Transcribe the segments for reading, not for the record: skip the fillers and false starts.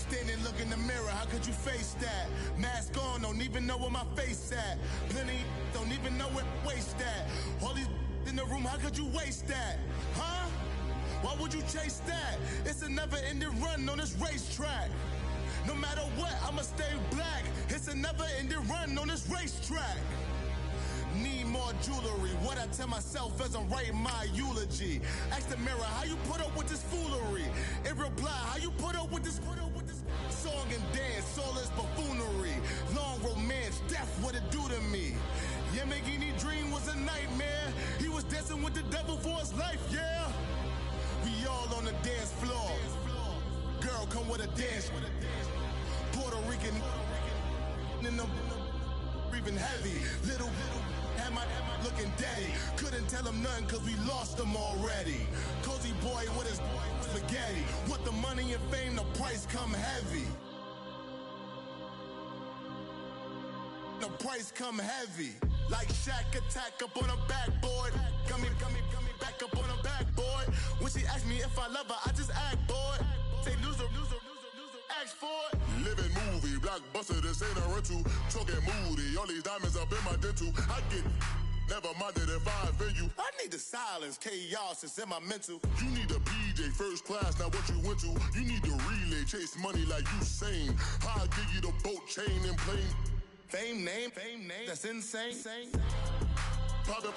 Standing, look in the mirror, how could you face that? Mask on, don't even know where my face at. Plenty, don't even know where waste at. All these in the room, how could you waste that? Huh? Why would you chase that? It's a never-ending run on this racetrack. No matter what, I'ma stay black. It's a never-ending run on this racetrack. Need more jewelry. What I tell myself as I'm writing my eulogy. Ask the mirror, how you put up with this foolery? In reply, how you put up with this song and dance, all this buffoonery. Long romance, death, what it do to me? Yamagini dream was a nightmare. He was dancing with the devil for his life, yeah. We all on the dance floor. Girl, come with a dance. Puerto Rican in the breathing heavy. Little had my looking daddy. Couldn't tell him nothing cause we lost him already. Cozy boy with his spaghetti. What the money and fame, the price come heavy. The price come heavy. Like Shaq attack up on a backboard. Coming back up on a backboard. When she asked me if I love her, I just act bored. Say loser, ask for it. Living movie, blockbuster, this ain't a rental. Talking moody, all these diamonds up in my dental. I get never minded if I offend you. I need the silence, chaos is in my mental. You need a PJ, first class, not what you went to. You need the relay, chase money like you sane. I'll give you the boat, chain, and plane. Fame name, that's insane. Pop up.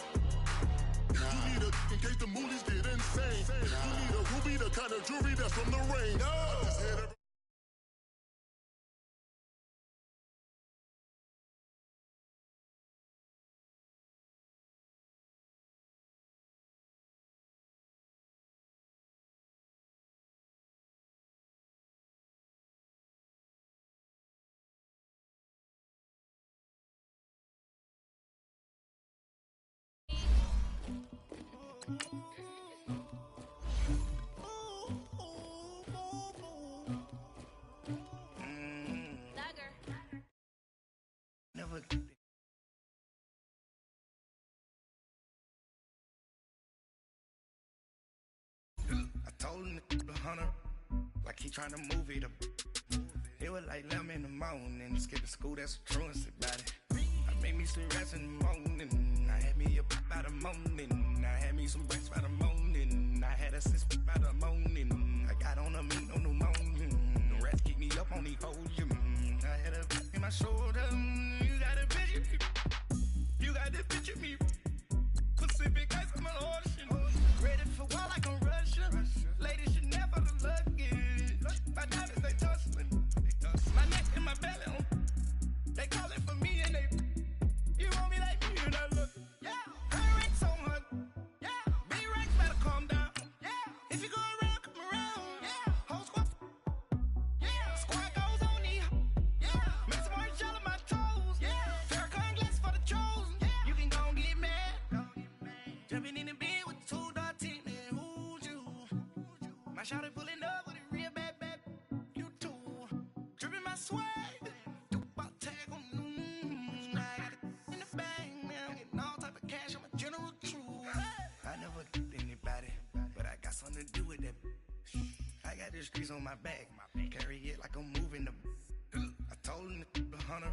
You need a, in case the movies get insane. You need a ruby, the kind of jewelry that's from the rain. I just hit every Never. I told him the hunter, like he trying to move it up. It was like 11 in the morning, skipping school, that's a truancy about it. I made me some rest in the morning, I had me up by the morning. I had me some breaks by the morning, I had a sis by the morning. I got on a meat on the morning, the rats keep me up on the podium. I had a in my shoulder, you got a picture me, you got to picture me. Pacific ice on my ocean, ready for war like I'm Russia. Ladies should never the luggage, my diamonds they tussling. My neck and my belly, they calling for me and they, you want me like me and I look. Yeah, her ranks on her. Yeah, B-ranks better calm down. Yeah, if you go around, come around. Yeah, whole squad. Yeah, squad goes on the. Yeah, make some orange gel on my toes. Yeah, Farrakhan glass for the chosen. Yeah, you can go and get mad. Jumping in the bed with 2 dark teeth, man, who's you? My shawty pulling up with a real bad, you too. Dripping my swag, do about tag on, I got it in the bag, man, I'm getting all type of cash, I'm a general true. I never did anybody, but I got something to do with that. I got the streets on my back, carry it like I'm moving the. I told him the hunter,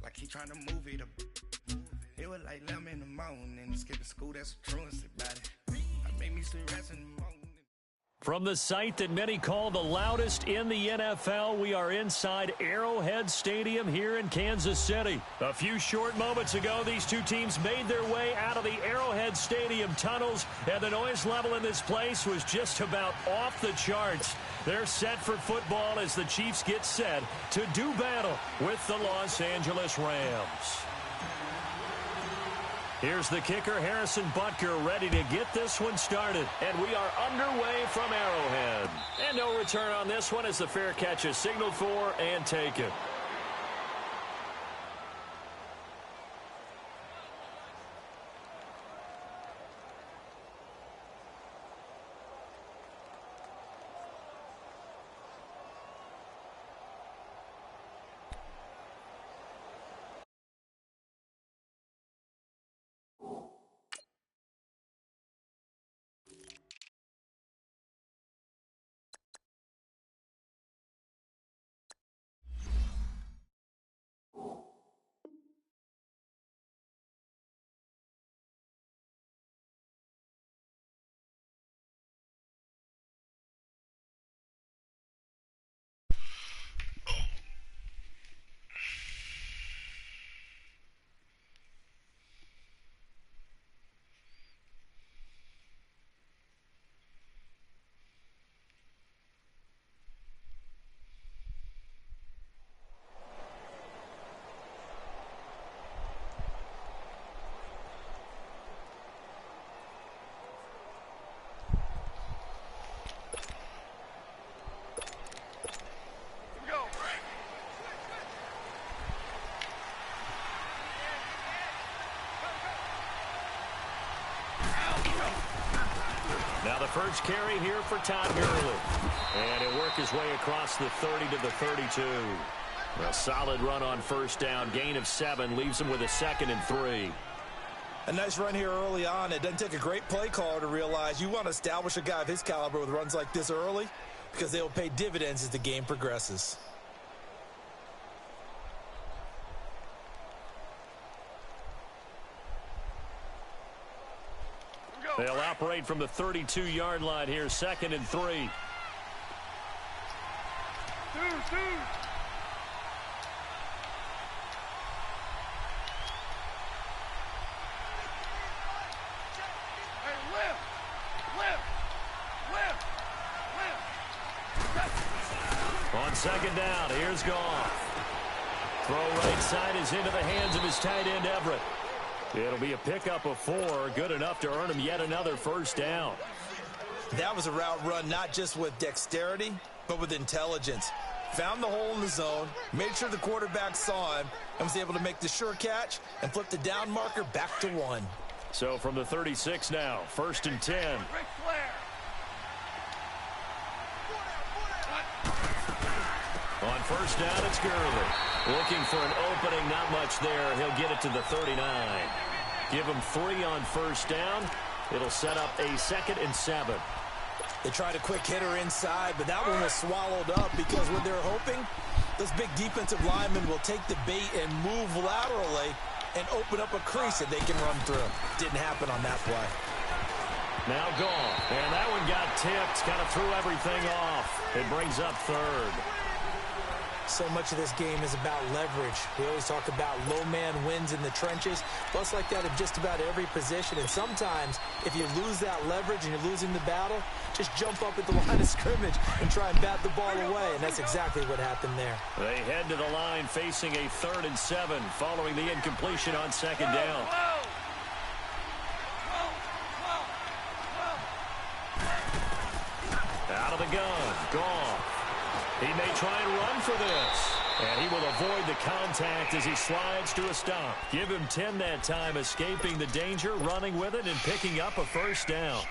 like he trying to move it up. It was like 11 in the morning, skipping school, that's a truancy about it. I made me some rest in the morning. From the site that many call the loudest in the NFL, we are inside Arrowhead Stadium here in Kansas City. A few short moments ago, these two teams made their way out of the Arrowhead Stadium tunnels, and the noise level in this place was just about off the charts. They're set for football as the Chiefs get set to do battle with the Los Angeles Rams. Here's the kicker, Harrison Butker, ready to get this one started. And we are underway from Arrowhead. And no return on this one as the fair catch is signaled for and taken. Now the first carry here for Todd Gurley. And he'll work his way across the 30 to the 32. A solid run on first down. Gain of 7 leaves him with a 2nd and 3. A nice run here early on. It doesn't take a great play caller to realize you want to establish a guy of his caliber with runs like this early because they will pay dividends as the game progresses. They'll operate from the 32-yard line here, 2nd and 3. On 2nd down, here's Goff. Throw right side is into the hands of his tight end, Everett. It'll be a pickup of 4, good enough to earn him yet another first down. That was a route run not just with dexterity, but with intelligence. Found the hole in the zone, made sure the quarterback saw him, and was able to make the sure catch and flip the down marker back to 1. So from the 36 now, 1st and 10. On first down, it's Gurley. Looking for an opening, not much there. He'll get it to the 39. Give him 3 on first down. It'll set up a 2nd and 7. They tried a quick hitter inside, but that one was swallowed up because what they're hoping, those big defensive linemen will take the bait and move laterally and open up a crease that they can run through. Didn't happen on that play. Now gone. And that one got tipped, kind of threw everything off. It brings up 3rd. So much of this game is about leverage. We always talk about low man wins in the trenches. Well, it's like that in just about every position. And sometimes, if you lose that leverage and you're losing the battle, just jump up at the line of scrimmage and try and bat the ball away. And that's exactly what happened there. They head to the line facing a 3rd and 7 following the incompletion on 2nd down. Out of the gun. Gone. He may try and run for this. And he will avoid the contact as he slides to a stop. Give him 10 that time, escaping the danger, running with it, and picking up a first down.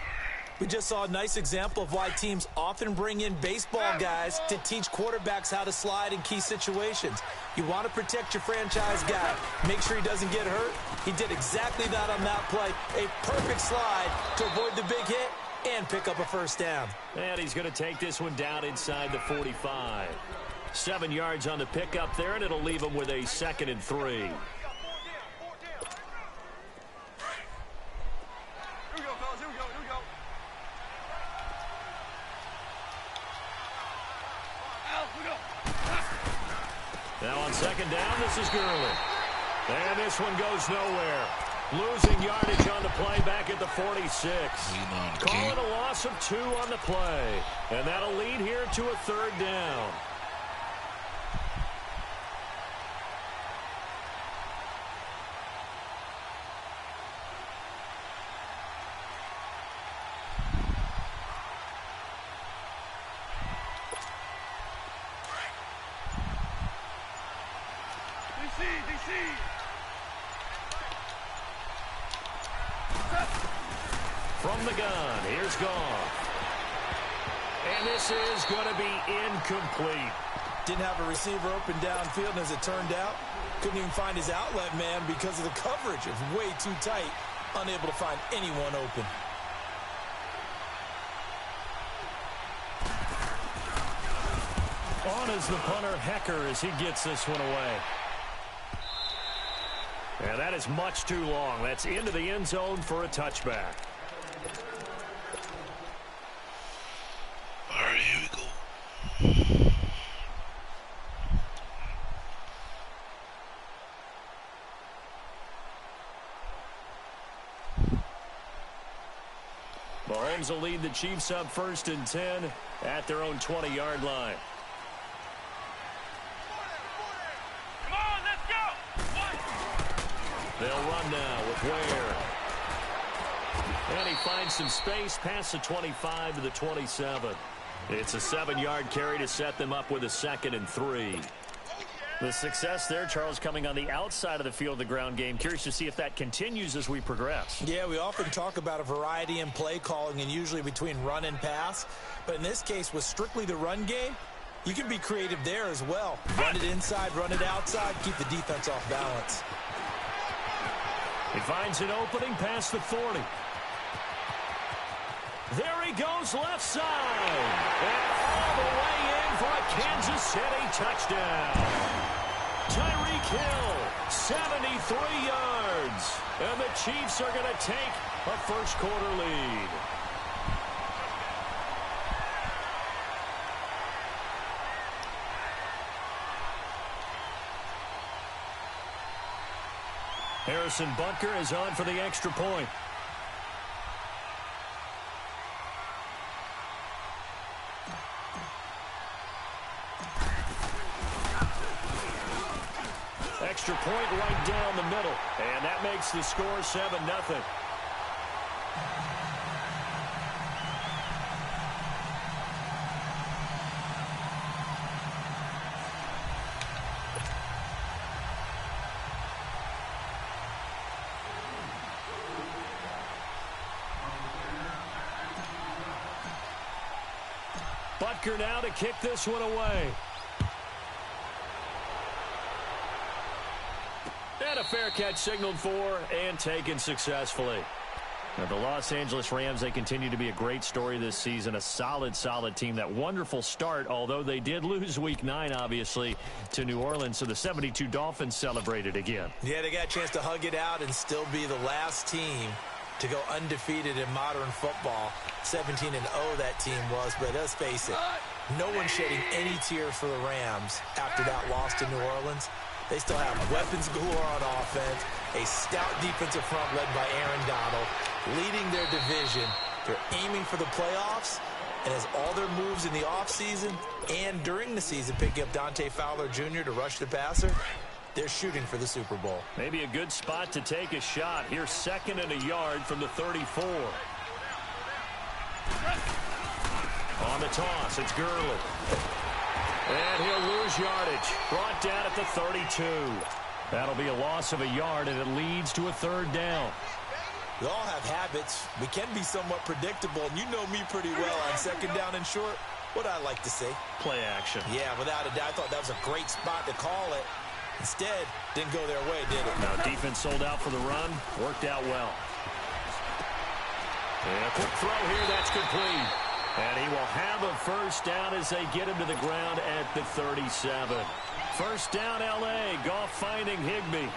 We just saw a nice example of why teams often bring in baseball guys to teach quarterbacks how to slide in key situations. You want to protect your franchise guy. Make sure he doesn't get hurt. He did exactly that on that play. A perfect slide to avoid the big hit and pick up a first down. And he's going to take this one down inside the 45. 7 yards on the pickup there, and it'll leave him with a 2nd and 3. Here we go, fellas. Here we go. Now on 2nd down, this is Gurley. And this one goes nowhere. Losing yardage on the play back at the 46. Call it a loss of 2 on the play. And that'll lead here to a 3rd down. DC. From the gun, here's Goff. And this is going to be incomplete. Didn't have a receiver open downfield, and as it turned out, couldn't even find his outlet man because of the coverage. It was way too tight, unable to find anyone open. On is the punter, Hecker, as he gets this one away. And that is much too long. That's into the end zone for a touchback. All right, here we go. Mahomes will lead the Chiefs up 1st and 10 at their own 20-yard line. They'll run now with Ware. And he finds some space past the 25 to the 27. It's a 7-yard carry to set them up with a 2nd and 3. The success there, Charles, coming on the outside of the field of the ground game. Curious to see if that continues as we progress. Yeah, we often talk about a variety in play calling and usually between run and pass. But in this case, with strictly the run game, you can be creative there as well. Run it inside, run it outside, keep the defense off balance. He finds an opening past the 40. There he goes, left side. And all the way in for a Kansas City touchdown. Tyreek Hill, 73 yards. And the Chiefs are going to take a first-quarter lead. Harrison Butker is on for the extra point. Extra point right down the middle. And that makes the score 7-0. Butker now to kick this one away. And a fair catch signaled for and taken successfully. Now, the Los Angeles Rams, they continue to be a great story this season. A solid team. That wonderful start, although they did lose Week 9, obviously, to New Orleans. So the 72 Dolphins celebrated again. Yeah, they got a chance to hug it out and still be the last team to go undefeated in modern football. 17-0 that team was, but let's face it, no one shedding any tears for the Rams after that loss to New Orleans. They still have weapons galore on offense, a stout defensive front led by Aaron Donald, leading their division. They're aiming for the playoffs, and as all their moves in the offseason and during the season, picking up Dante Fowler Jr. to rush the passer, they're shooting for the Super Bowl. Maybe a good spot to take a shot. Here's 2nd and a yard from the 34. On the toss, it's Gurley. And he'll lose yardage. Brought down at the 32. That'll be a loss of a yard, and it leads to a 3rd down. We all have habits. We can be somewhat predictable, and you know me pretty well on 2nd down and short. What I like to say? Play action. Yeah, without a doubt. I thought that was a great spot to call it. Instead, didn't go their way, did it? Now, defense sold out for the run. Worked out well. And a quick throw here. That's complete. And he will have a first down as they get him to the ground at the 37. First down, L.A. Goff finding Higbee.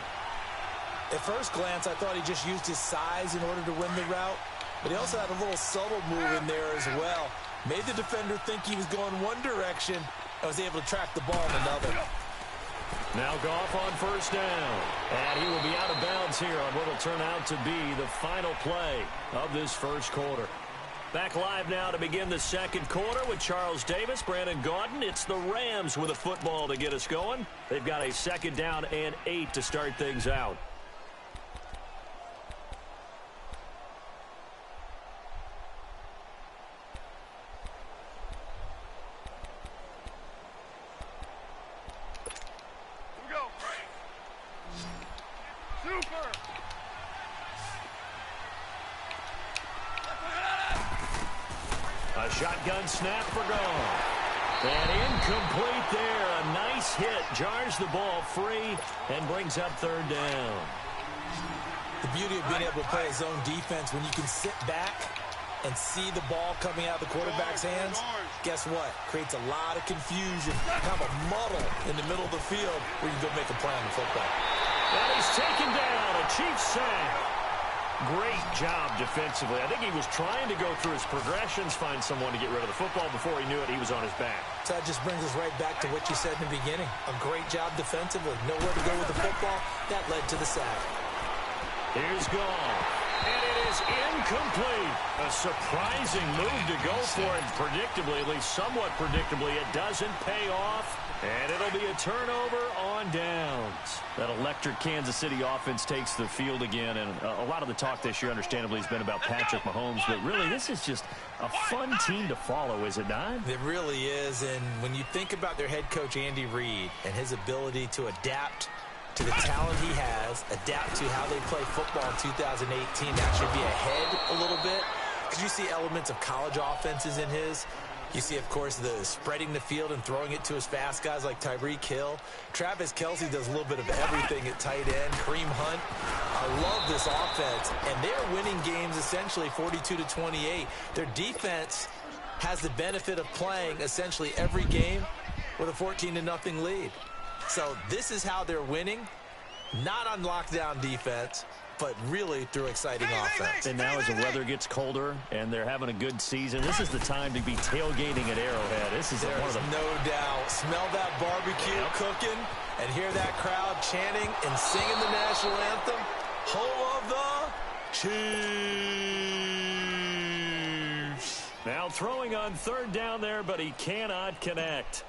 At first glance, I thought he just used his size in order to win the route. But he also had a little subtle move in there as well. Made the defender think he was going one direction and was able to track the ball in another. Now Goff on first down. And he will be out of bounds here on what will turn out to be the final play of this first quarter. Back live now to begin the second quarter with Charles Davis, Brandon Gaudin. It's the Rams with a football to get us going. They've got a 2nd down and 8 to start things out. A shotgun snap for Goff. And incomplete there. A nice hit. Jars the ball free and brings up 3rd down. The beauty of being able to play a zone defense when you can sit back and see the ball coming out of the quarterback's hands, guess what? Creates a lot of confusion, kind of a muddle in the middle of the field where you can go make a play on the football. And he's taken down. A Chiefs sack. Great job defensively. I think he was trying to go through his progressions, find someone to get rid of the football. Before he knew it, he was on his back. So that just brings us right back to what you said in the beginning. A great job defensively. Nowhere to go with the football. That led to the sack. Here's Goff. And it is incomplete. Complete. A surprising move to go for it. Predictably, at least somewhat predictably, it doesn't pay off. And it'll be a turnover on downs. That electric Kansas City offense takes the field again. And a lot of the talk this year, understandably, has been about Patrick Mahomes. But really, this is just a fun team to follow, is it not? It really is. And when you think about their head coach, Andy Reid, and his ability to adapt to the talent he has, adapt to how they play football in 2018, that should be ahead a little bit. Because you see elements of college offenses in his. You see, of course, the spreading the field and throwing it to his fast guys like Tyreek Hill. Travis Kelce does a little bit of everything at tight end. Kareem Hunt. I love this offense. And they're winning games essentially 42-28. Their defense has the benefit of playing essentially every game with a 14-0 lead. So this is how they're winning. Not on lockdown defense, but really through exciting offense. And now as the weather gets colder and they're having a good season, this is the time to be tailgating at Arrowhead. This is There one is of the... no doubt. Smell that barbecue cooking and hear that crowd chanting and singing the national anthem. Home of the Chiefs. Now throwing on third down there, but he cannot connect.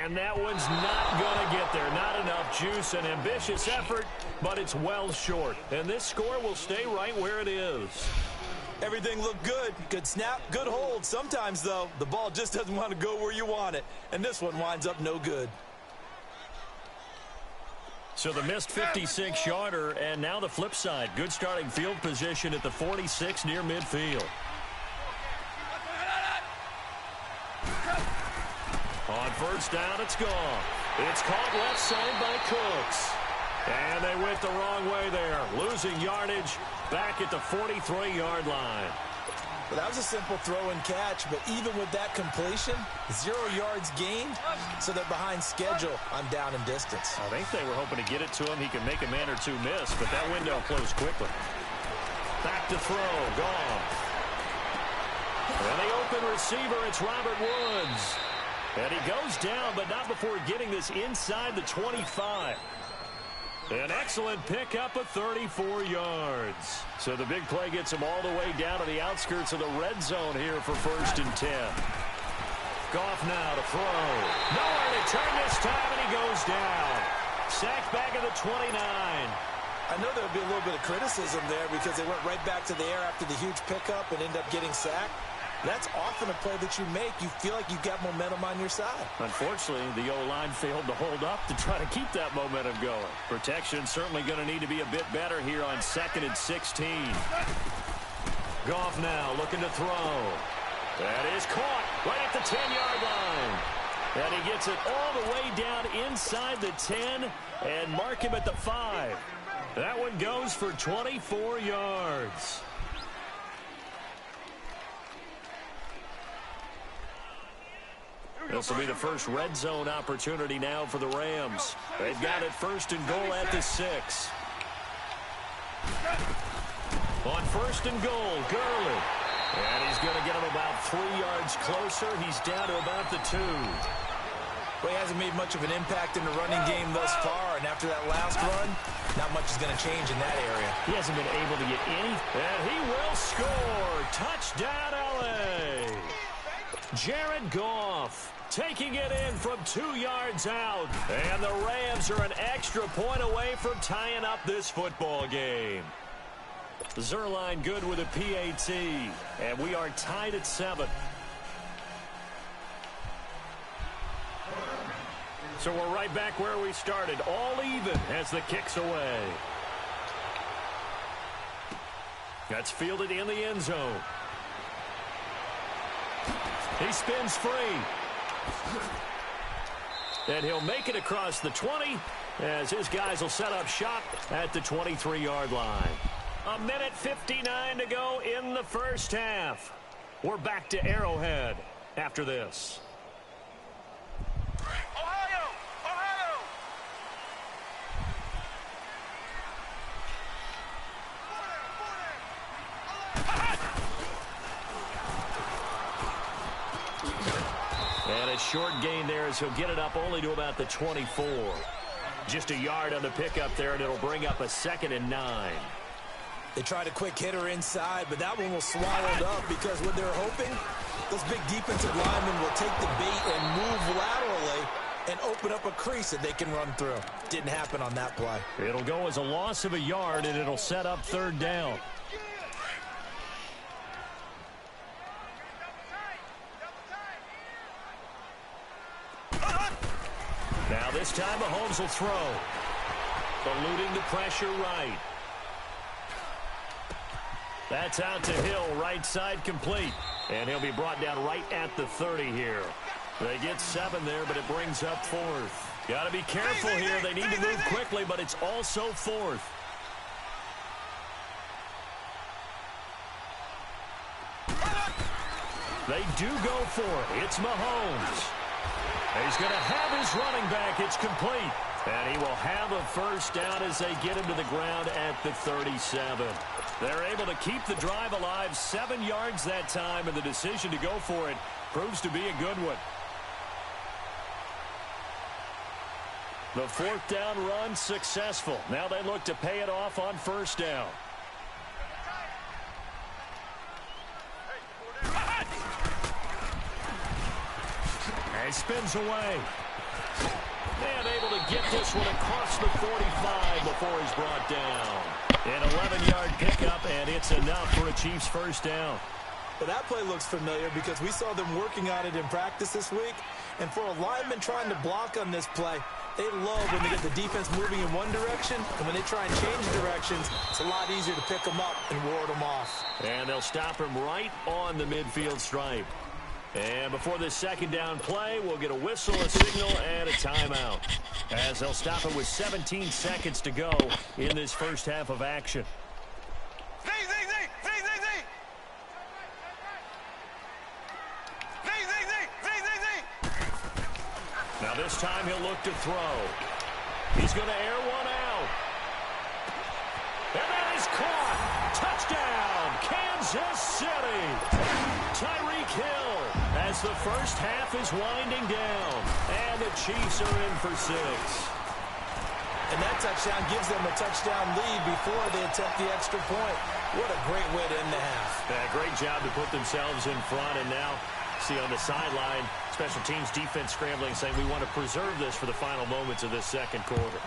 And that one's not going to get there. Not enough juice. An ambitious effort, but it's well short. And this score will stay right where it is. Everything looked good. Good snap, good hold. Sometimes, though, the ball just doesn't want to go where you want it. And this one winds up no good. So the missed 56-yarder, and now the flip side. Good starting field position at the 46 near midfield. On first down, it's gone. It's caught left side by Cooks. And they went the wrong way there. Losing yardage back at the 43-yard line. Well, that was a simple throw and catch, but even with that completion, 0 yards gained, so they're behind schedule on down and distance. I think they were hoping to get it to him. He could make a man or two miss, but that window closed quickly. Back to throw. Gone. And the open receiver, it's Robert Woods. And he goes down, but not before getting this inside the 25. An excellent pickup of 34 yards. So the big play gets him all the way down to the outskirts of the red zone here for 1st and 10. Goff now to throw. Nowhere to turn this time, and he goes down. Sacked back at the 29. I know there would be a little bit of criticism there because they went right back to the air after the huge pickup and ended up getting sacked. That's often a play that you make. You feel like you've got momentum on your side. Unfortunately, the O-line failed to hold up to try to keep that momentum going. Protection certainly going to need to be a bit better here on 2nd and 16. Goff now looking to throw. That is caught right at the 10-yard line. And he gets it all the way down inside the 10 and mark him at the 5. That one goes for 24 yards. This will be the first red zone opportunity now for the Rams. They've got it 1st and goal at the 6. On 1st and goal, Gurley. And he's going to get him about 3 yards closer. He's down to about the 2. Well, he hasn't made much of an impact in the running game thus far, and after that last run, not much is going to change in that area. He hasn't been able to get any. And he will score. Touchdown, L.A. Jared Goff taking it in from 2 yards out. And the Rams are an extra point away from tying up this football game. Zerline good with a PAT. And we are tied at 7. So we're right back where we started. All even as the kick's away. That's fielded in the end zone. He spins free. And he'll make it across the 20 as his guys will set up shop at the 23-yard line. 1:59 to go in the first half. We're back to Arrowhead after this. And a short gain there as he'll get it up only to about the 24. Just a yard on the pickup there, and it'll bring up a 2nd and 9. They tried a quick hitter inside, but that one was swallowed up because what they're hoping, those big defensive linemen will take the bait and move laterally and open up a crease that they can run through. Didn't happen on that play. It'll go as a loss of a yard, and it'll set up 3rd down. Now this time Mahomes will throw. Eluding the pressure right. That's out to Hill, right side complete. And he'll be brought down right at the 30 here. They get 7 there, but it brings up 4th. Got to be careful here. They need to move quickly, but it's also 4th. They do go for it. It's Mahomes. He's going to have his running back. It's complete. And he will have a 1st down as they get him to the ground at the 37. They're able to keep the drive alive, 7 yards that time, and the decision to go for it proves to be a good one. The 4th down run successful. Now they look to pay it off on 1st down. He spins away. And able to get this one across the 45 before he's brought down. An 11-yard pickup, and it's enough for a Chiefs 1st down. Well, that play looks familiar because we saw them working on it in practice this week. And for a lineman trying to block on this play, they love when they get the defense moving in one direction, and when they try and change directions, it's a lot easier to pick them up and ward them off. And they'll stop him right on the midfield stripe. And before this 2nd down play, we'll get a whistle, a signal, and a timeout, as they'll stop it with 17 seconds to go in this 1st half of action. Now this time he'll look to throw. He's going to air one out. And that is caught. Touchdown, Kansas City. Tyreek Hill as the 1st half is winding down. And the Chiefs are in for 6. And that touchdown gives them a touchdown lead before they attempt the extra point. What a great way to end the half. Yeah, great job to put themselves in front. And now, see on the sideline, special teams defense scrambling, saying we want to preserve this for the final moments of this 2nd quarter.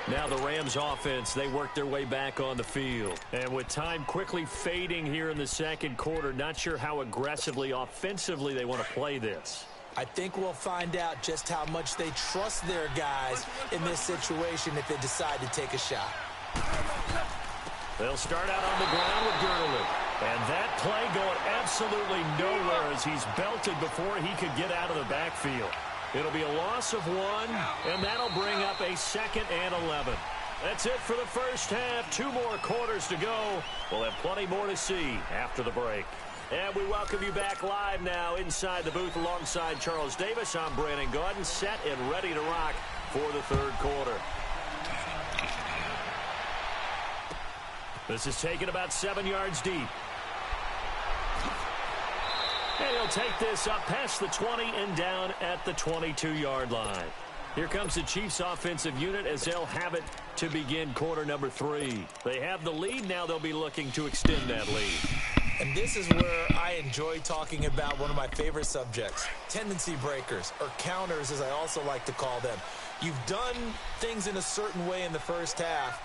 Now the Rams offense, they work their way back on the field. And with time quickly fading here in the 2nd quarter, not sure how aggressively, offensively they want to play this. I think we'll find out just how much they trust their guys in this situation if they decide to take a shot. They'll start out on the ground with Gurley. And that play going absolutely nowhere as he's belted before he could get out of the backfield. It'll be a loss of 1, and that'll bring up a 2nd and 11. That's it for the 1st half. 2 more quarters to go. We'll have plenty more to see after the break. And we welcome you back live now inside the booth alongside Charles Davis. I'm Brandon Gaudin, set and ready to rock for the 3rd quarter. This is taken about 7 yards deep. And he'll take this up past the 20 and down at the 22-yard line. Here comes the Chiefs offensive unit as they'll have it to begin quarter number 3. They have the lead. Now they'll be looking to extend that lead. And this is where I enjoy talking about one of my favorite subjects, tendency breakers, or counters as I also like to call them. You've done things in a certain way in the 1st half,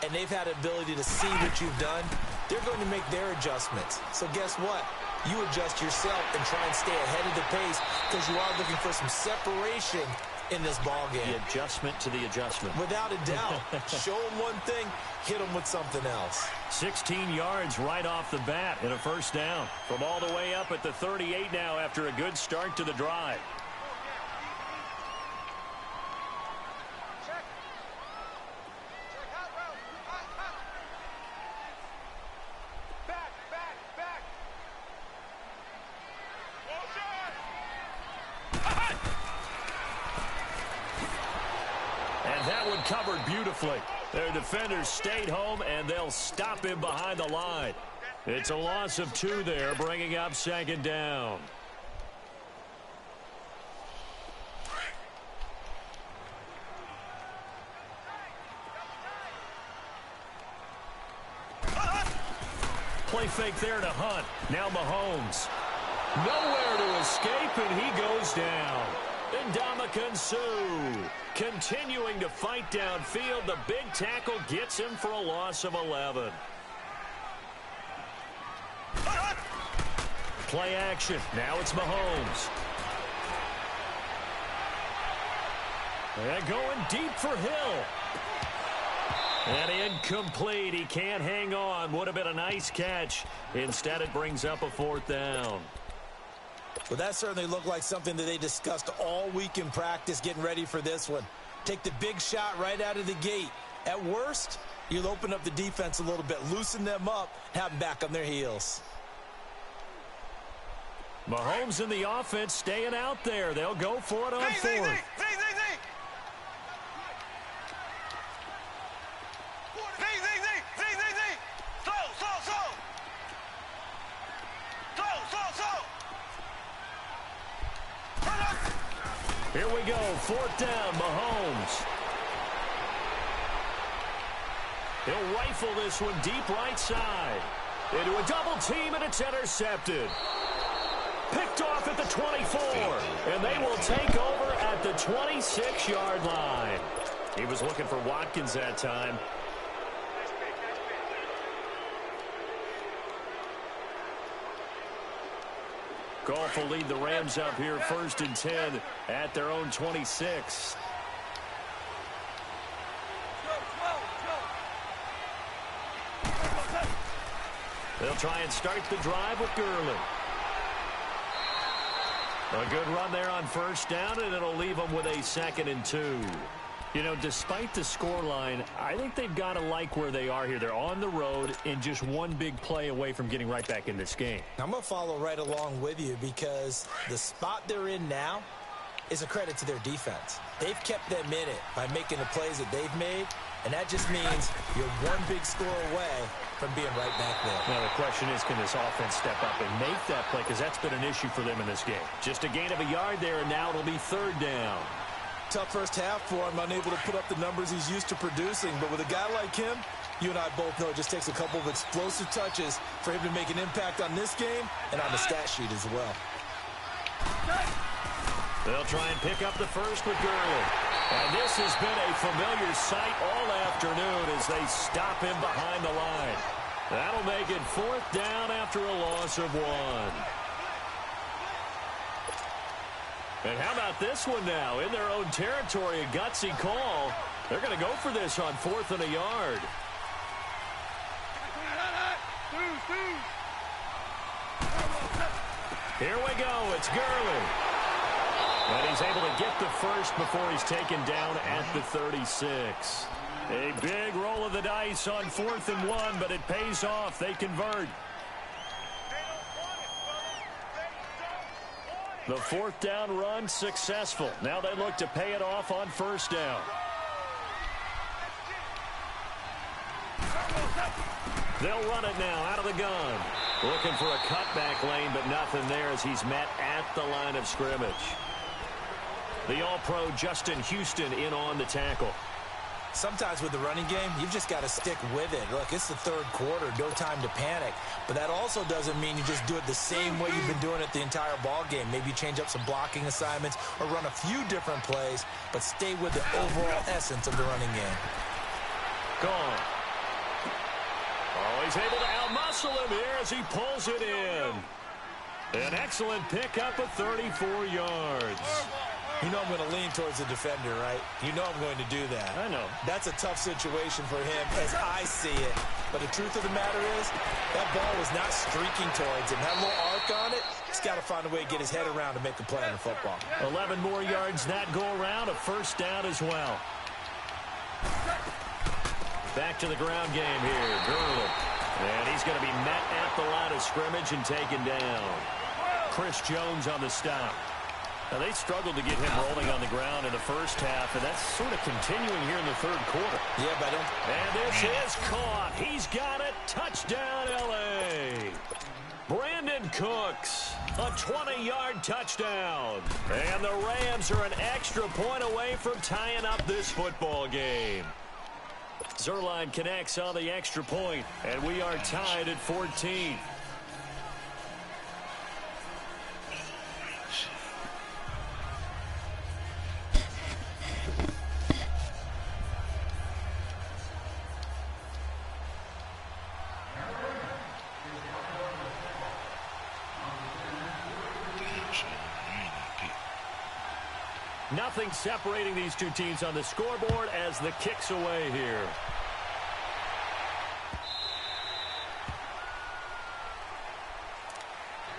and they've had the ability to see what you've done. They're going to make their adjustments. So guess what? You adjust yourself and try and stay ahead of the pace because you are looking for some separation in this ball game. The adjustment to the adjustment. Without a doubt. Show them one thing, hit them with something else. 16 yards right off the bat and a 1st down. From all the way up at the 38 now after a good start to the drive. Covered beautifully. Their defenders stayed home, and they'll stop him behind the line. It's a loss of 2 there, bringing up 2nd down. Play fake there to Hunt. Now Mahomes. Nowhere to escape, and he goes down. Ndamukong Suh continuing to fight downfield. The big tackle gets him for a loss of 11. Play action. Now it's Mahomes. And going deep for Hill. And incomplete. He can't hang on. Would have been a nice catch. Instead, it brings up a 4th down. Well, that certainly looked like something that they discussed all week in practice getting ready for this one. Take the big shot right out of the gate. At worst, you'll open up the defense a little bit, loosen them up, have them back on their heels. Mahomes and the offense staying out there. They'll go for it on 4th. Here we go, 4th down, Mahomes. He'll rifle this one deep right side. Into a double team, and it's intercepted. Picked off at the 24, and they will take over at the 26-yard line. He was looking for Watkins that time. Goff will lead the Rams up here 1st and 10 at their own 26. They'll try and start the drive with Gurley. A good run there on 1st down, and it'll leave them with a 2nd and 2. You know, despite the scoreline, I think they've got to like where they are here. They're on the road and just one big play away from getting right back in this game. I'm going to follow right along with you because the spot they're in now is a credit to their defense. They've kept them in it by making the plays that they've made, and that just means you're one big score away from being right back there. Now, the question is, can this offense step up and make that play? Because that's been an issue for them in this game. Just a gain of a yard there, and now it'll be 3rd down. Tough first half for him, unable to put up the numbers he's used to producing. But with a guy like him, you and I both know it just takes a couple of explosive touches for him to make an impact on this game and on the stat sheet as well. They'll try and pick up the first with Gurley. And this has been a familiar sight all afternoon as they stop him behind the line. That'll make it 4th down after a loss of 1. And how about this one now? In their own territory, a gutsy call. They're going to go for this on 4th and a yard. Here we go. It's Gurley. And he's able to get the first before he's taken down at the 36. A big roll of the dice on 4th and 1, but it pays off. They convert. The 4th down run successful. Now they look to pay it off on 1st down. They'll run it now out of the gun. Looking for a cutback lane, but nothing there as he's met at the line of scrimmage. The All-Pro Justin Houston in on the tackle. Sometimes with the running game, you've just got to stick with it. Look, it's the 3rd quarter, no time to panic. But that also doesn't mean you just do it the same way you've been doing it the entire ball game. Maybe change up some blocking assignments or run a few different plays, but stay with the overall essence of the running game. Gone. Oh, he's able to outmuscle him here as he pulls it in. An excellent pickup of 34 yards. You know I'm going to lean towards the defender, right? You know I'm going to do that. I know. That's a tough situation for him as I see it. But the truth of the matter is, that ball was not streaking towards him. That little arc on it, he's got to find a way to get his head around to make a play on the football. 11 more yards that go around, a 1st down as well. Back to the ground game here, Gurley. And he's going to be met at the line of scrimmage and taken down. Chris Jones on the stop. Now, they struggled to get him rolling on the ground in the first half, and that's sort of continuing here in the 3rd quarter. Yeah, but and this is caught. He's got it. Touchdown, L.A. Cooks. A 20-yard touchdown. And the Rams are an extra point away from tying up this football game. Zerline connects on the extra point, and we are tied at 14. Nothing separating these two teams on the scoreboard as the kick's away here.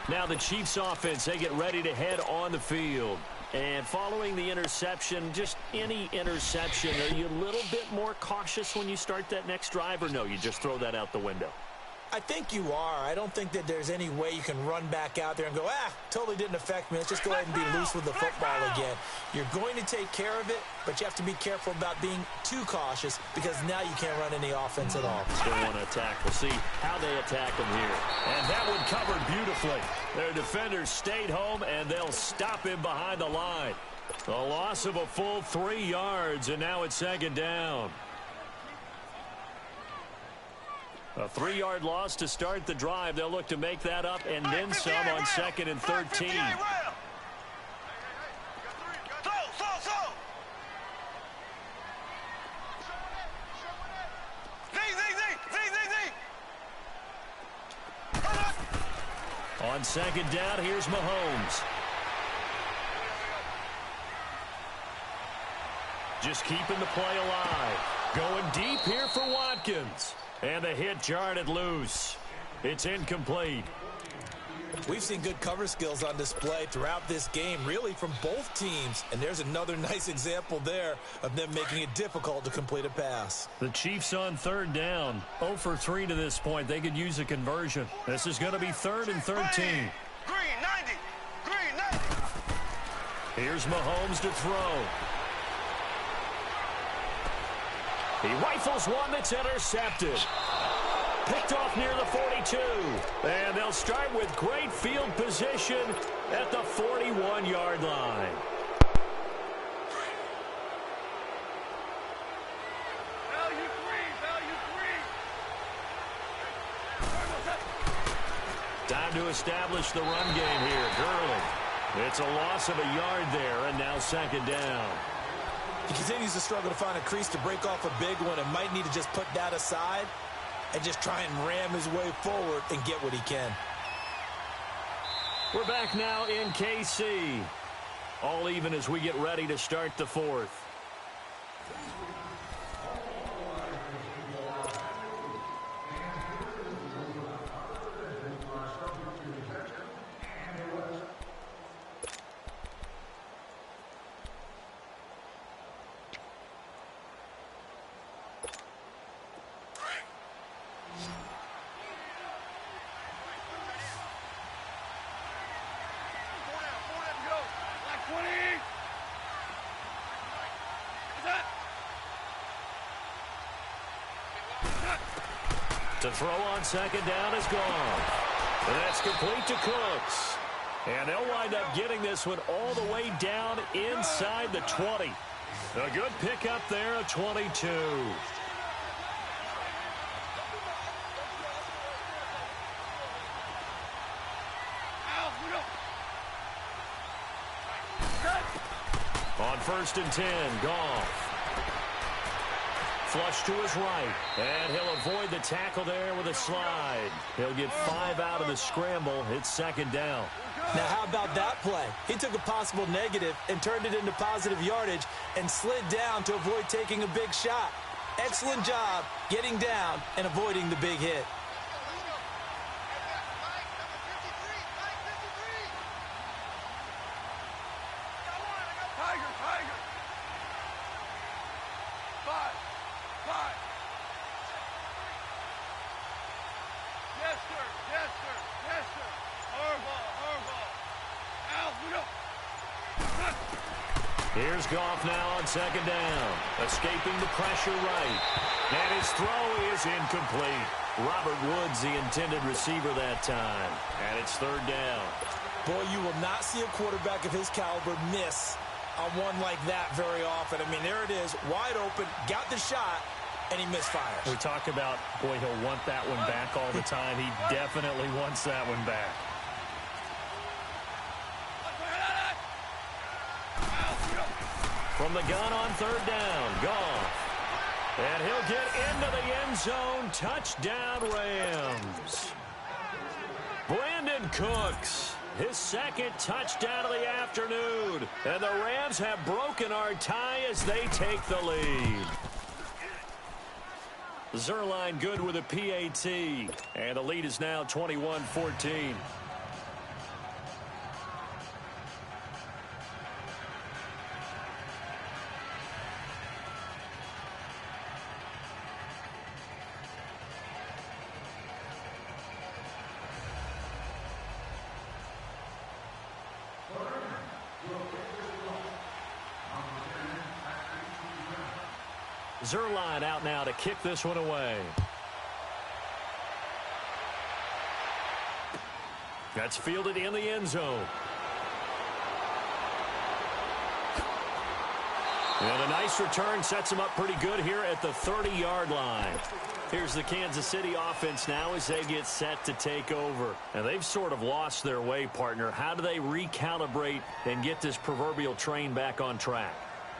Now the Chiefs offense, they get ready to head on the field. And following the interception, just any interception, are you a little bit more cautious when you start that next drive, or no, you just throw that out the window? I think you are. I don't think that there's any way you can run back out there and go, totally didn't affect me. Let's just go ahead and be loose with the football again. You're going to take care of it, but you have to be careful about being too cautious because now you can't run any offense at all. Still want to attack. We'll see how they attack them here. And that one covered beautifully. Their defenders stayed home, and they'll stop him behind the line. A loss of a full 3 yards, and now it's second down. A 3-yard loss to start the drive. They'll look to make that up and then some on 2nd and 13. On 2nd down, here's Mahomes. Just keeping the play alive. Going deep here for Watkins. And the hit jarred it loose. It's incomplete. We've seen good cover skills on display throughout this game, really from both teams. And there's another nice example there of them making it difficult to complete a pass. The Chiefs on 3rd down. 0 for 3 to this point. They could use a conversion. This is going to be 3rd and 13. Green 90. Green 90. Here's Mahomes to throw. He rifles one that's intercepted. Picked off near the 42. And they'll start with great field position at the 41-yard line. Value free. Time to establish the run game here. Gurley. It's a loss of a yard there, and now 2nd down. He continues to struggle to find a crease to break off a big one and might need to just put that aside and just try and ram his way forward and get what he can. We're back now in KC. All even as we get ready to start the 4th. To throw on 2nd down is gone. And that's complete to Cooks. And they'll wind up getting this one all the way down inside the 20. A good pickup there of 22. On 1st and 10, Goff. Flush to his right, and he'll avoid the tackle there with a slide. He'll get 5 out of the scramble. It's 2nd down. Now, how about that play? He took a possible negative and turned it into positive yardage and slid down to avoid taking a big shot. Excellent job getting down and avoiding the big hit. Here's Goff now on second down. Escaping the pressure right. And his throw is incomplete. Robert Woods, the intended receiver that time. And it's third down. Boy, you will not see a quarterback of his caliber miss on one like that very often. I mean, there it is, wide open, got the shot, and he misfires. We talk about, boy, he'll want that one back all the time. He definitely wants that one back. From the gun on third down, Goff. And he'll get into the end zone. Touchdown, Rams. Brandon Cooks, his second touchdown of the afternoon. And the Rams have broken our tie as they take the lead. Zerline good with a PAT. And the lead is now 21-14. Zerline out now to kick this one away. That's fielded in the end zone. And a nice return sets him up pretty good here at the 30-yard line. Here's the Kansas City offense now as they get set to take over. And they've sort of lost their way, partner. How do they recalibrate and get this proverbial train back on track?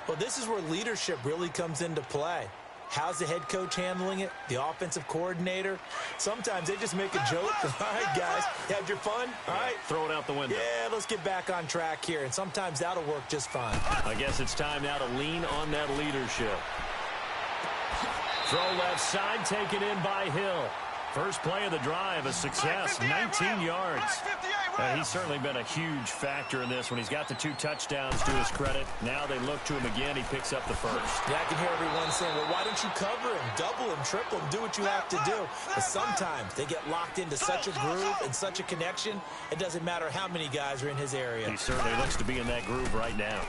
Well, this is where leadership really comes into play. How's the head coach handling it? The offensive coordinator? Sometimes they just make a joke. All right, guys, you had your fun? All right. Throw it out the window. Yeah, let's get back on track here. And sometimes that'll work just fine. I guess it's time now to lean on that leadership. Throw left side, taken in by Hill. First play of the drive, a success, 19 yards. He's certainly been a huge factor in this when he's got the 2 touchdowns to his credit. Now they look to him again. He picks up the first. Yeah, I can hear everyone saying, well, why don't you cover him, double him, triple him, do what you have to do. But sometimes they get locked into such a groove and such a connection, it doesn't matter how many guys are in his area. He certainly looks to be in that groove right now.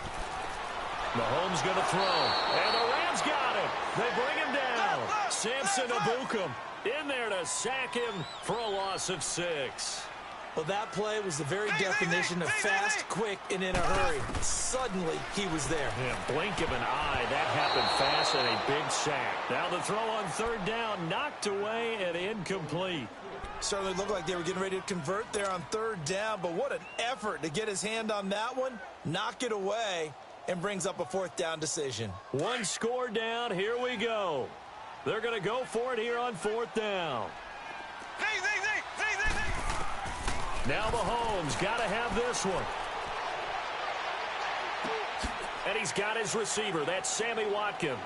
Mahomes going to throw. And the Rams got him. They bring him down. Samson Ebukam in there to sack him for a loss of 6. Well, that play was the very definition of fast, quick, and in a hurry. Suddenly, he was there. Yeah, blink of an eye. That happened fast and a big sack. Now the throw on third down, knocked away and incomplete. Certainly looked like they were getting ready to convert there on third down, but what an effort to get his hand on that one, knock it away, and brings up a fourth down decision. One score down. Here we go. They're going to go for it here on fourth down. Now Mahomes got to have this one. And he's got his receiver. That's Sammy Watkins.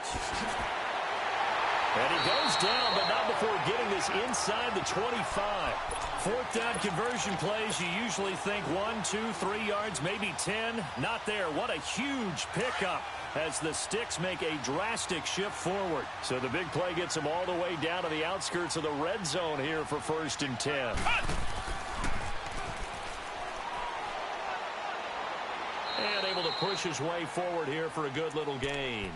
And he goes down, but not before getting this inside the 25. Fourth down conversion plays, you usually think 1, 2, 3 yards, maybe 10. Not there. What a huge pickup as the sticks make a drastic shift forward. So the big play gets them all the way down to the outskirts of the red zone here for 1st and 10. And able to push his way forward here for a good little gain.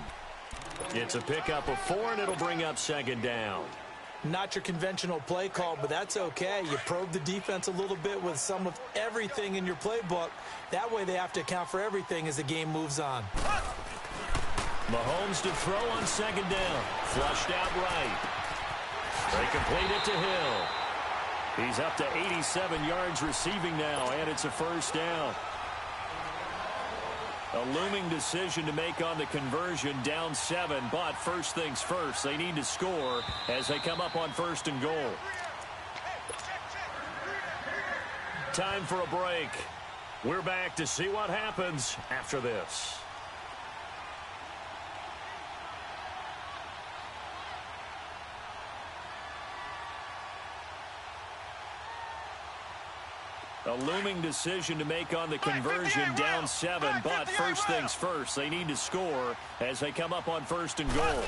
It's a pickup of 4, and it'll bring up 2nd down. Not your conventional play call, but that's okay. You probe the defense a little bit with some of everything in your playbook. That way they have to account for everything as the game moves on. Mahomes to throw on 2nd down. Flushed out right. They complete it to Hill. He's up to 87 yards receiving now, and it's a 1st down. A looming decision to make on the conversion, down 7, but first things first, they need to score as they come up on 1st and goal. Time for a break. We're back to see what happens after this. A looming decision to make on the conversion, down 7, but first things first, they need to score as they come up on 1st and goal.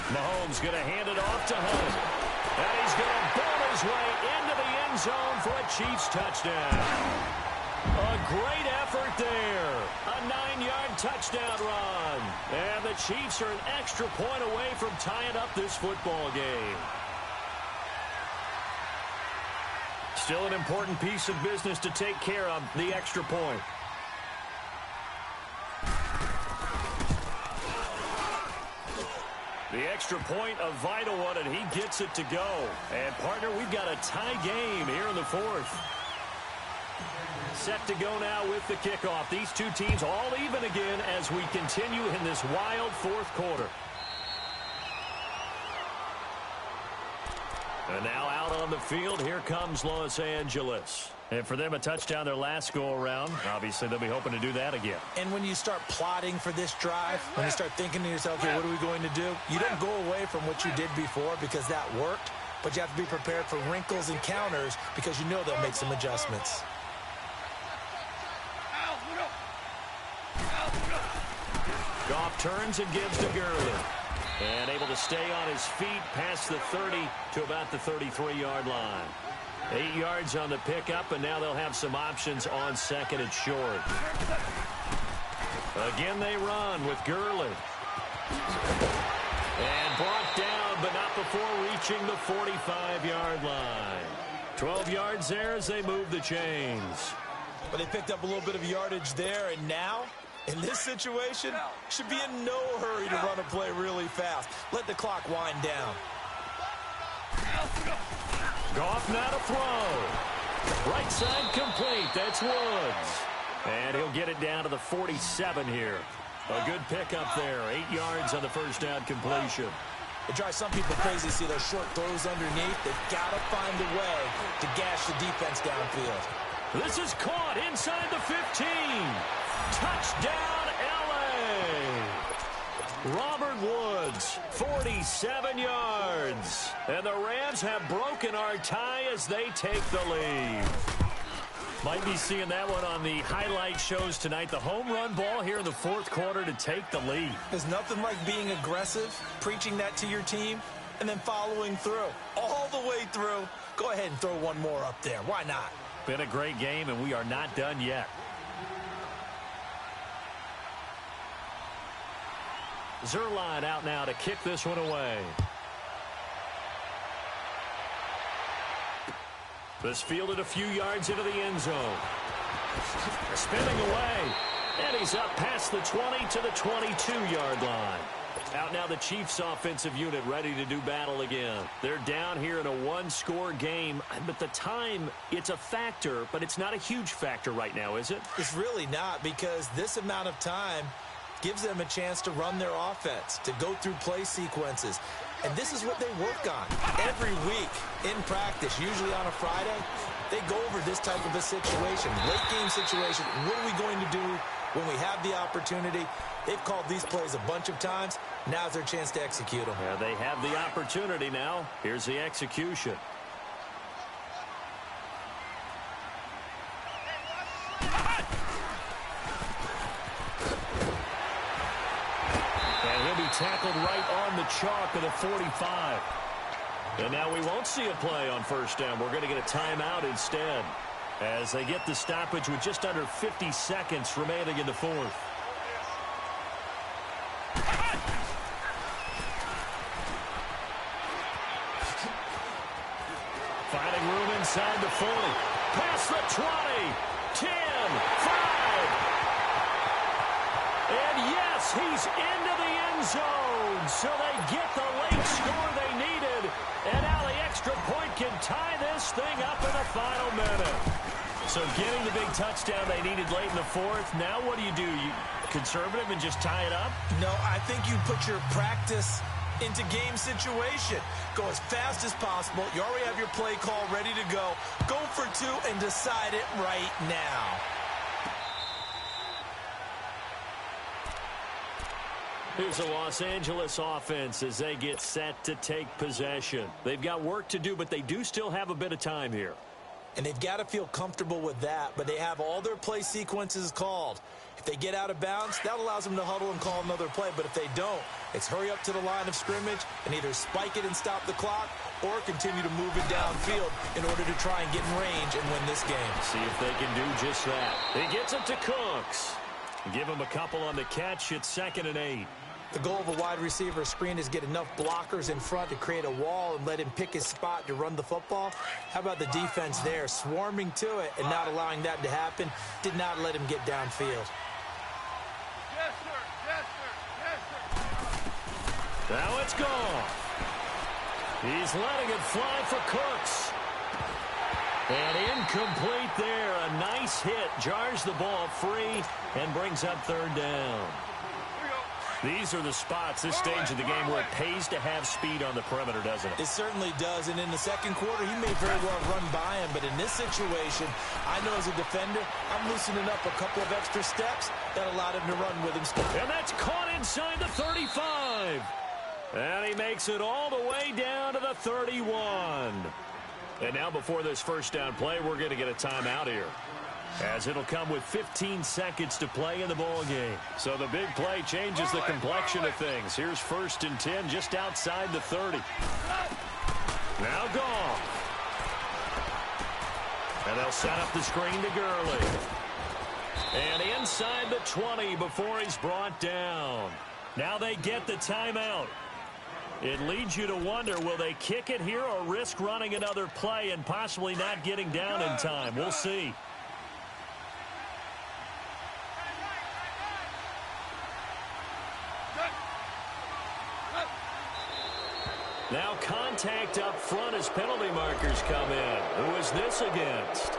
Mahomes going to hand it off to Hunt. And he's going to bowl his way into the end zone for a Chiefs touchdown. A great effort there. A 9-yard touchdown run. And the Chiefs are an extra point away from tying up this football game. Still an important piece of business to take care of, the extra point. The extra point, a vital one, and he gets it to go. And, partner, we've got a tie game here in the fourth. Set to go now with the kickoff. These two teams all even again as we continue in this wild fourth quarter. And now out on the field, here comes Los Angeles. And for them, a touchdown their last go-around. Obviously, they'll be hoping to do that again. And when you start plotting for this drive, when you start thinking to yourself, okay, what are we going to do? You don't go away from what you did before because that worked, but you have to be prepared for wrinkles and counters because you know they'll make some adjustments. Goff turns and gives to Gurley. And able to stay on his feet past the 30 to about the 33-yard line. 8 yards on the pickup, and now they'll have some options on second and short. Again, they run with Gurley. And brought down, but not before reaching the 45-yard line. 12 yards there as they move the chains. But they picked up a little bit of yardage there, and now, in this situation, should be in no hurry to run a play really fast. Let the clock wind down. Goff now to throw. Right side complete. That's Woods. And he'll get it down to the 47 here. A good pickup there. 8 yards on the first down completion. It drives some people crazy to see those short throws underneath. They've got to find a way to gash the defense downfield. This is caught inside the 15. Touchdown, L.A. Robert Woods, 47 yards. And the Rams have broken our tie as they take the lead. Might be seeing that one on the highlight shows tonight. The home run ball here in the fourth quarter to take the lead. There's nothing like being aggressive, preaching that to your team, and then following through. All the way through. Go ahead and throw one more up there. Why not? Been a great game, and we are not done yet. Zuerlein out now to kick this one away. This fielded a few yards into the end zone. Spinning away. And he's up past the 20 to the 22-yard line. Out now the Chiefs offensive unit ready to do battle again. They're down here in a one-score game. But the time, it's a factor, but it's not a huge factor right now, is it? It's really not, because this amount of time gives them a chance to run their offense, to go through play sequences. And this is what they work on every week in practice, usually on a Friday. They go over this type of a situation, late game situation. What are we going to do when we have the opportunity? They've called these plays a bunch of times. Now's their chance to execute them. Yeah, they have the opportunity now. Here's the execution. Tackled right on the chalk of the 45. And now we won't see a play on first down. We're going to get a timeout instead as they get the stoppage with just under 50 seconds remaining in the fourth. Finding room inside the 40. Past the 20. 10. 5. And yes, he's into the end zone. So they get the late score they needed. And now the extra point can tie this thing up in the final minute. So getting the big touchdown they needed late in the fourth. Now what do? You conservative and just tie it up? No, I think you put your practice into game situation. Go as fast as possible. You already have your play call ready to go. Go for two and decide it right now. Here's the Los Angeles offense as they get set to take possession. They've got work to do, but they do still have a bit of time here. And they've got to feel comfortable with that, but they have all their play sequences called. If they get out of bounds, that allows them to huddle and call another play. But if they don't, it's hurry up to the line of scrimmage and either spike it and stop the clock or continue to move it downfield in order to try and get in range and win this game. See if they can do just that. He gets it to Cooks. Give him a couple on the catch. It's 2nd and 8. The goal of a wide receiver screen is get enough blockers in front to create a wall and let him pick his spot to run the football. How about the defense there, swarming to it and not allowing that to happen? Did not let him get downfield. Yes, sir. Yes, sir. Yes, sir. Now it's gone. He's letting it fly for Cooks. And incomplete there. A nice hit. Jars the ball free and brings up 3rd down. These are the spots, this stage of the game, where it pays to have speed on the perimeter, doesn't it? It certainly does. And in the second quarter, he may very well run by him. But in this situation, I know as a defender, I'm loosening up a couple of extra steps that allowed him to run with him. And that's caught inside the 35. And he makes it all the way down to the 31. And now before this first down play, we're going to get a timeout here, as it'll come with 15 seconds to play in the ball game. So the big play changes the complexion of things. Here's 1st and 10 just outside the 30. Now Goff. And they'll set up the screen to Gurley. And inside the 20 before he's brought down. Now they get the timeout. It leads you to wonder, will they kick it here or risk running another play and possibly not getting down in time? We'll see. Now contact up front as penalty markers come in. Who is this against?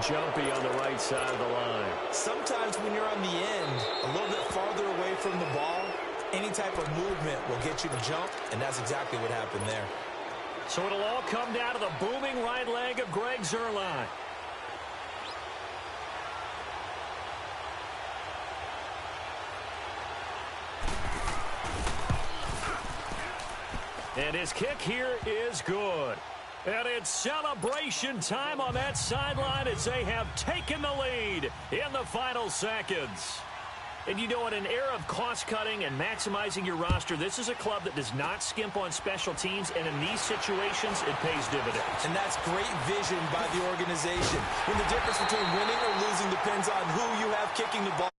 Jumpy on the right side of the line. Sometimes when you're on the end, a little bit farther away from the ball, any type of movement will get you to jump, and that's exactly what happened there. So it'll all come down to the booming right leg of Greg Zuerlein. And his kick here is good. And it's celebration time on that sideline as they have taken the lead in the final seconds. And you know, in an era of cost-cutting and maximizing your roster, this is a club that does not skimp on special teams, and in these situations, it pays dividends. And that's great vision by the organization. When the difference between winning or losing depends on who you have kicking the ball.